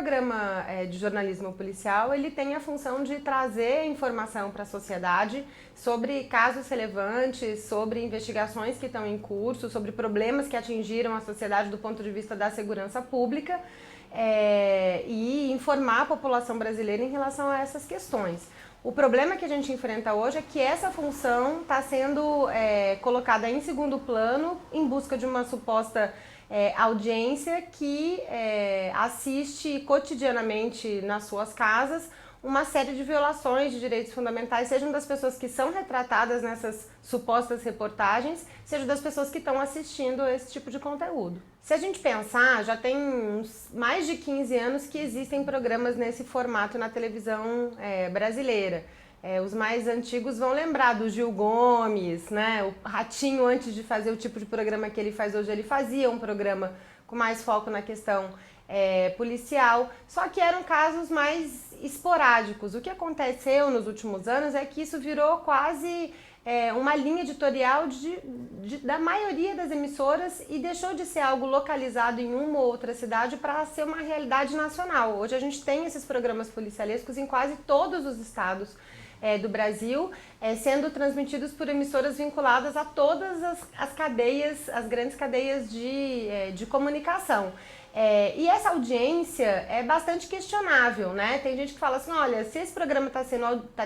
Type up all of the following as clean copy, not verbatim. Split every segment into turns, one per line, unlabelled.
programa de jornalismo policial, ele tem a função de trazer informação para a sociedade sobre casos relevantes, sobre investigações que estão em curso, sobre problemas que atingiram a sociedade do ponto de vista da segurança pública, e informar a população brasileira em relação a essas questões. O problema que a gente enfrenta hoje é que essa função está sendo colocada em segundo plano em busca de uma suposta audiência que assiste cotidianamente nas suas casas uma série de violações de direitos fundamentais, sejam das pessoas que são retratadas nessas supostas reportagens, seja das pessoas que estão assistindo esse tipo de conteúdo. Se a gente pensar, já tem mais de 15 anos que existem programas nesse formato na televisão brasileira. Os mais antigos vão lembrar do Gil Gomes, né? O Ratinho, antes de fazer o tipo de programa que ele faz hoje, ele fazia um programa com mais foco na questão policial, só que eram casos mais esporádicos. O que aconteceu nos últimos anos é que isso virou quase uma linha editorial da maioria das emissoras e deixou de ser algo localizado em uma ou outra cidade para ser uma realidade nacional. Hoje a gente tem esses programas policialescos em quase todos os estados do Brasil, sendo transmitidos por emissoras vinculadas a todas as cadeias, as grandes cadeias de comunicação. E essa audiência é bastante questionável, né? Tem gente que fala assim, olha, se esse programa tá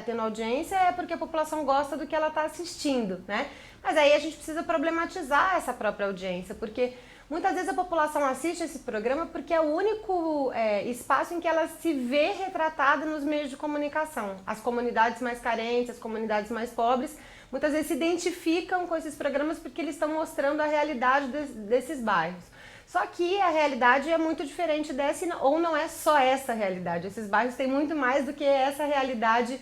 tendo audiência é porque a população gosta do que ela está assistindo, né? Mas aí a gente precisa problematizar essa própria audiência, porque muitas vezes a população assiste esse programa porque é o único espaço em que ela se vê retratada nos meios de comunicação. As comunidades mais carentes, as comunidades mais pobres, muitas vezes se identificam com esses programas porque eles estão mostrando a realidade desses bairros. Só que a realidade é muito diferente dessa, ou não é só essa realidade. Esses bairros têm muito mais do que essa realidade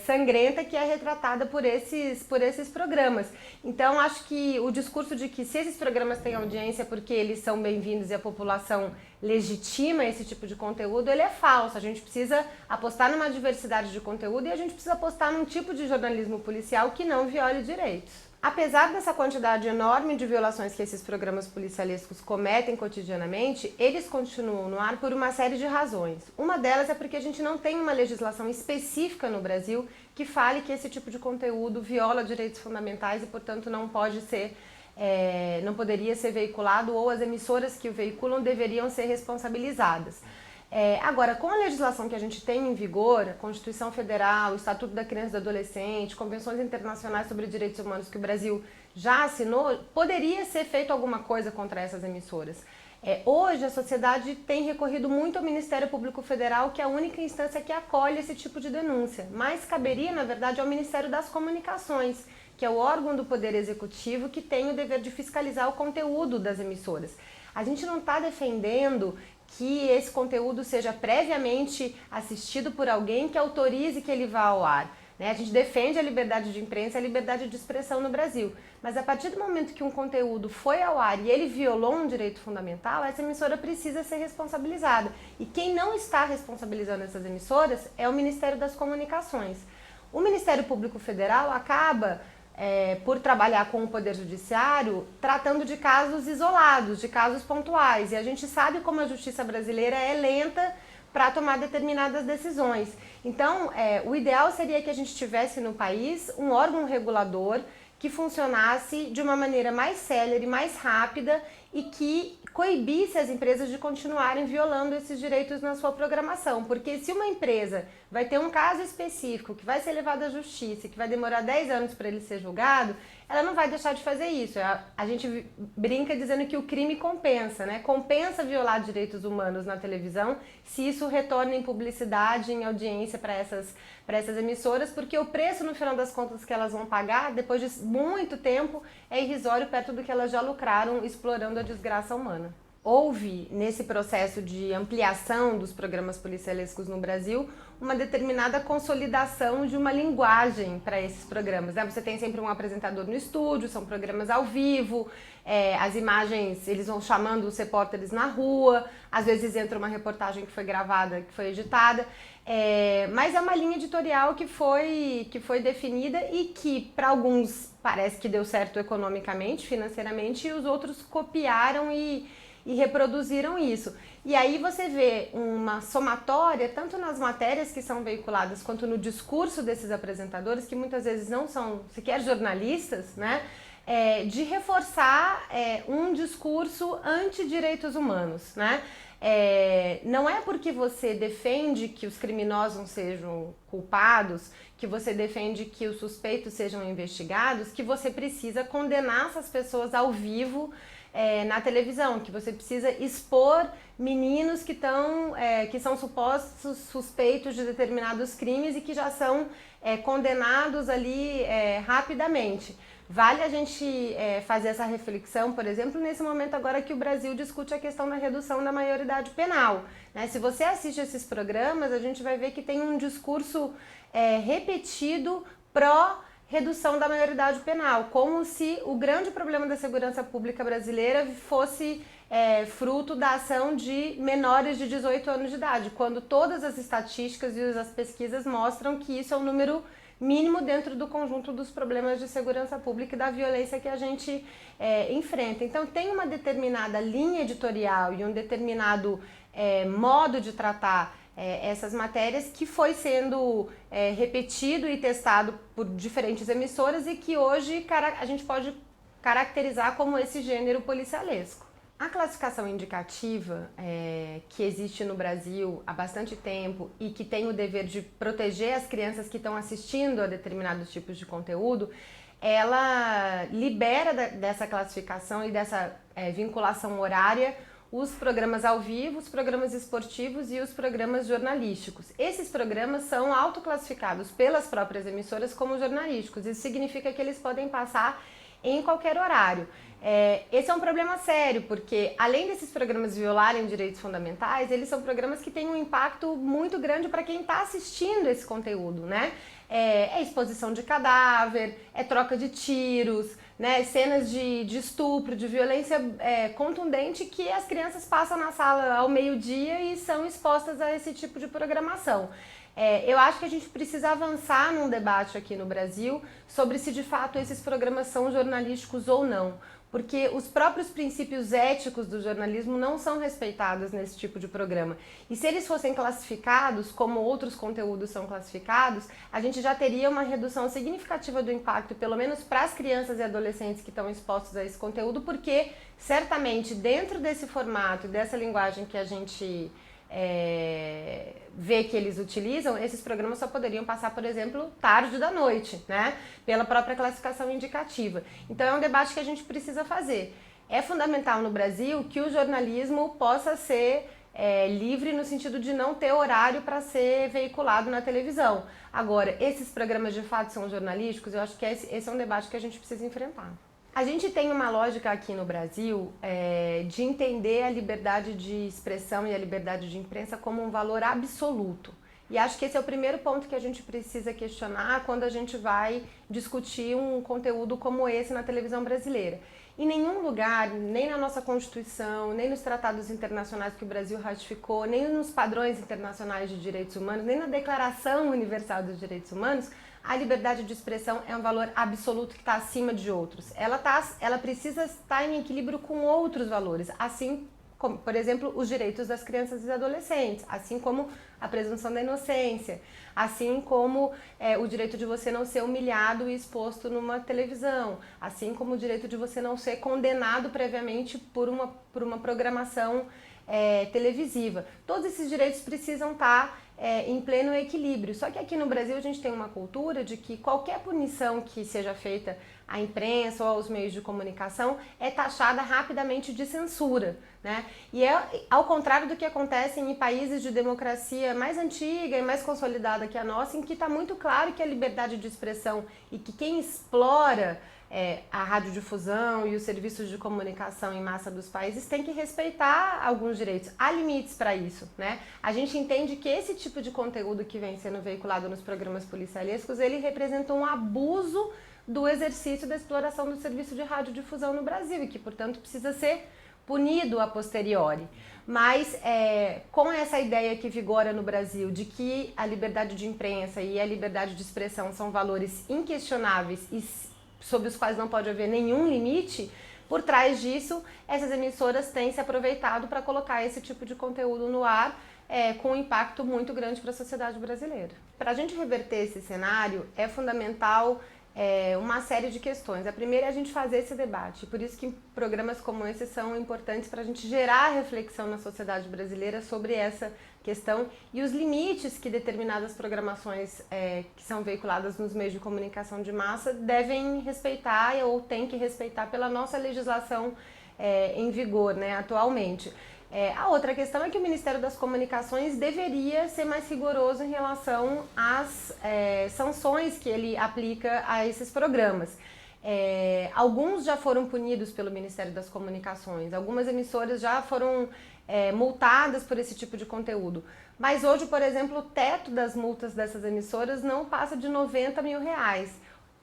sangrenta que é retratada por esses programas. Então, acho que o discurso de que se esses programas têm audiência é porque eles são bem-vindos e a população legitima esse tipo de conteúdo, ele é falso. A gente precisa apostar numa diversidade de conteúdo e a gente precisa apostar num tipo de jornalismo policial que não viole direitos. Apesar dessa quantidade enorme de violações que esses programas policialescos cometem cotidianamente, eles continuam no ar por uma série de razões. Uma delas é porque a gente não tem uma legislação específica no Brasil que fale que esse tipo de conteúdo viola direitos fundamentais e, portanto, não poderia ser veiculado, ou as emissoras que o veiculam deveriam ser responsabilizadas. Agora, com a legislação que a gente tem em vigor, a Constituição Federal, o Estatuto da Criança e do Adolescente, convenções internacionais sobre direitos humanos que o Brasil já assinou, poderia ser feito alguma coisa contra essas emissoras. Hoje, a sociedade tem recorrido muito ao Ministério Público Federal, que é a única instância que acolhe esse tipo de denúncia. Mas caberia, na verdade, ao Ministério das Comunicações, que é o órgão do Poder Executivo que tem o dever de fiscalizar o conteúdo das emissoras. A gente não está defendendo que esse conteúdo seja previamente assistido por alguém que autorize que ele vá ao ar, né? A gente defende a liberdade de imprensa e a liberdade de expressão no Brasil, mas a partir do momento que um conteúdo foi ao ar e ele violou um direito fundamental, essa emissora precisa ser responsabilizada. E quem não está responsabilizando essas emissoras é o Ministério das Comunicações. O Ministério Público Federal acaba por trabalhar com o Poder Judiciário, tratando de casos isolados, de casos pontuais. E a gente sabe como a justiça brasileira é lenta para tomar determinadas decisões. Então, o ideal seria que a gente tivesse no país um órgão regulador que funcionasse de uma maneira mais célere, mais rápida e que coibisse as empresas de continuarem violando esses direitos na sua programação. Porque se uma empresa vai ter um caso específico que vai ser levado à justiça e que vai demorar 10 anos para ele ser julgado, ela não vai deixar de fazer isso. A gente brinca dizendo que o crime compensa, né? Compensa violar direitos humanos na televisão se isso retorna em publicidade, em audiência para essas emissoras, porque o preço, no final das contas, que elas vão pagar, depois de muito tempo, é irrisório perto do que elas já lucraram explorando a desgraça humana. Houve, nesse processo de ampliação dos programas policialescos no Brasil, uma determinada consolidação de uma linguagem para esses programas, né? Você tem sempre um apresentador no estúdio, são programas ao vivo, as imagens, eles vão chamando os repórteres na rua, às vezes entra uma reportagem que foi gravada, que foi editada, mas é uma linha editorial que foi definida e que para alguns parece que deu certo economicamente, financeiramente, e os outros copiaram e e reproduziram isso. E aí você vê uma somatória, tanto nas matérias que são veiculadas, quanto no discurso desses apresentadores, que muitas vezes não são sequer jornalistas, né? De reforçar um discurso anti-direitos humanos, né? Não é porque você defende que os criminosos não sejam culpados, que você defende que os suspeitos sejam investigados, que você precisa condenar essas pessoas ao vivo na televisão, que você precisa expor meninos que são supostos suspeitos de determinados crimes e que já são condenados ali rapidamente. Vale a gente fazer essa reflexão, por exemplo, nesse momento agora que o Brasil discute a questão da redução da maioridade penal, né? Se você assiste esses programas, a gente vai ver que tem um discurso repetido pró-redução da maioridade penal, como se o grande problema da segurança pública brasileira fosse fruto da ação de menores de 18 anos de idade, quando todas as estatísticas e as pesquisas mostram que isso é um número mínimo dentro do conjunto dos problemas de segurança pública e da violência que a gente enfrenta. Então tem uma determinada linha editorial e um determinado modo de tratar essas matérias que foi sendo repetido e testado por diferentes emissoras e que hoje a gente pode caracterizar como esse gênero policialesco. A classificação indicativa que existe no Brasil há bastante tempo e que tem o dever de proteger as crianças que estão assistindo a determinados tipos de conteúdo, ela libera dessa classificação e dessa vinculação horária os programas ao vivo, os programas esportivos e os programas jornalísticos. Esses programas são autoclassificados pelas próprias emissoras como jornalísticos. Isso significa que eles podem passar em qualquer horário. Esse é um problema sério, porque além desses programas violarem direitos fundamentais, eles são programas que têm um impacto muito grande para quem está assistindo esse conteúdo, né? Exposição de cadáver, troca de tiros, né? Cenas de estupro, de violência contundente que as crianças passam na sala ao meio-dia e são expostas a esse tipo de programação. Eu acho que a gente precisa avançar num debate aqui no Brasil sobre se de fato esses programas são jornalísticos ou não, porque os próprios princípios éticos do jornalismo não são respeitados nesse tipo de programa. E se eles fossem classificados, como outros conteúdos são classificados, a gente já teria uma redução significativa do impacto, pelo menos para as crianças e adolescentes que estão expostos a esse conteúdo, porque certamente dentro desse formato e dessa linguagem que a gente vê que eles utilizam, esses programas só poderiam passar, por exemplo, tarde da noite, né? Pela própria classificação indicativa. Então é um debate que a gente precisa fazer. É fundamental no Brasil que o jornalismo possa ser livre no sentido de não ter horário para ser veiculado na televisão. Agora, esses programas de fato são jornalísticos? Eu acho que esse é um debate que a gente precisa enfrentar. A gente tem uma lógica aqui no Brasil de entender a liberdade de expressão e a liberdade de imprensa como um valor absoluto. E acho que esse é o primeiro ponto que a gente precisa questionar quando a gente vai discutir um conteúdo como esse na televisão brasileira. Em nenhum lugar, nem na nossa Constituição, nem nos tratados internacionais que o Brasil ratificou, nem nos padrões internacionais de direitos humanos, nem na Declaração Universal dos Direitos Humanos, a liberdade de expressão é um valor absoluto que está acima de outros. Ela precisa estar em equilíbrio com outros valores, assim como, por exemplo, os direitos das crianças e adolescentes, assim como a presunção da inocência, assim como o direito de você não ser humilhado e exposto numa televisão, assim como o direito de você não ser condenado previamente por uma programação televisiva. Todos esses direitos precisam estar em pleno equilíbrio. Só que aqui no Brasil a gente tem uma cultura de que qualquer punição que seja feita à imprensa ou aos meios de comunicação é taxada rapidamente de censura, né? E ao contrário do que acontece em países de democracia mais antiga e mais consolidada que a nossa, em que está muito claro que a liberdade de expressão e que quem explora a radiodifusão e os serviços de comunicação em massa dos países tem que respeitar alguns direitos. Há limites para isso, né? A gente entende que esse tipo de conteúdo que vem sendo veiculado nos programas policialescos, ele representa um abuso do exercício da exploração do serviço de radiodifusão no Brasil e que, portanto, precisa ser punido a posteriori. Mas com essa ideia que vigora no Brasil de que a liberdade de imprensa e a liberdade de expressão são valores inquestionáveis e sobre os quais não pode haver nenhum limite, Por trás disso, essas emissoras têm se aproveitado para colocar esse tipo de conteúdo no ar, com um impacto muito grande para a sociedade brasileira. Para a gente reverter esse cenário, é fundamental uma série de questões. A primeira é a gente fazer esse debate, por isso que programas como esse são importantes para a gente gerar reflexão na sociedade brasileira sobre essa questão e os limites que determinadas programações que são veiculadas nos meios de comunicação de massa devem respeitar ou têm que respeitar pela nossa legislação em vigor, né, atualmente. A outra questão é que o Ministério das Comunicações deveria ser mais rigoroso em relação às sanções que ele aplica a esses programas. Alguns já foram punidos pelo Ministério das Comunicações, algumas emissoras já foram multadas por esse tipo de conteúdo. Mas hoje, por exemplo, o teto das multas dessas emissoras não passa de R$90 mil,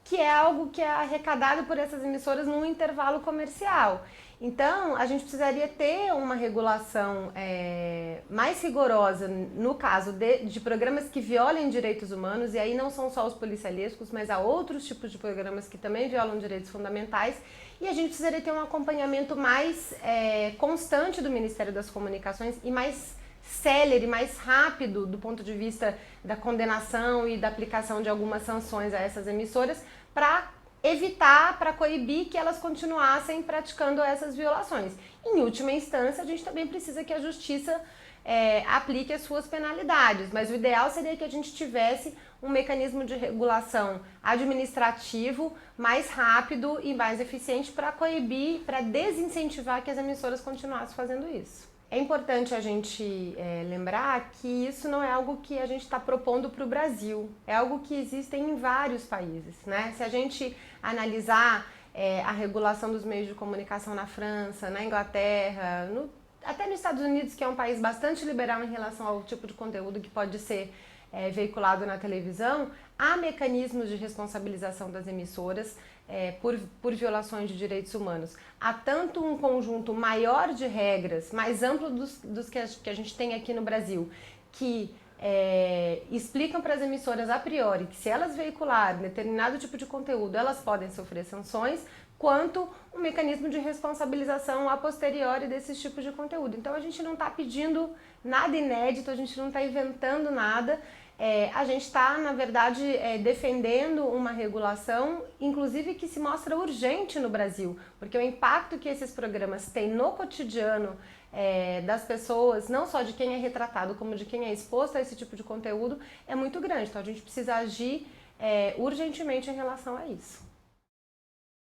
que é algo que é arrecadado por essas emissoras num intervalo comercial. Então, a gente precisaria ter uma regulação mais rigorosa no caso de programas que violem direitos humanos, e aí não são só os policialescos, mas há outros tipos de programas que também violam direitos fundamentais, e a gente precisaria ter um acompanhamento mais constante do Ministério das Comunicações e mais célere, mais rápido do ponto de vista da condenação e da aplicação de algumas sanções a essas emissoras para evitar, para coibir que elas continuassem praticando essas violações. Em última instância, a gente também precisa que a justiça aplique as suas penalidades, mas o ideal seria que a gente tivesse um mecanismo de regulação administrativo mais rápido e mais eficiente para coibir, para desincentivar que as emissoras continuassem fazendo isso. É importante a gente lembrar que isso não é algo que a gente está propondo para o Brasil, é algo que existe em vários países, né? Se a gente analisar a regulação dos meios de comunicação na França, na Inglaterra, até nos Estados Unidos, que é um país bastante liberal em relação ao tipo de conteúdo que pode ser veiculado na televisão, há mecanismos de responsabilização das emissoras por violações de direitos humanos. Há tanto um conjunto maior de regras, mais amplo dos que a gente tem aqui no Brasil, que explicam para as emissoras a priori que se elas veicularem determinado tipo de conteúdo, elas podem sofrer sanções, quanto um mecanismo de responsabilização a posteriori desses tipos de conteúdo. Então a gente não está pedindo nada inédito, a gente não está inventando nada, a gente está, na verdade, defendendo uma regulação, inclusive que se mostra urgente no Brasil, porque o impacto que esses programas têm no cotidiano das pessoas, não só de quem é retratado, como de quem é exposto a esse tipo de conteúdo, é muito grande. Então a gente precisa agir urgentemente em relação a isso.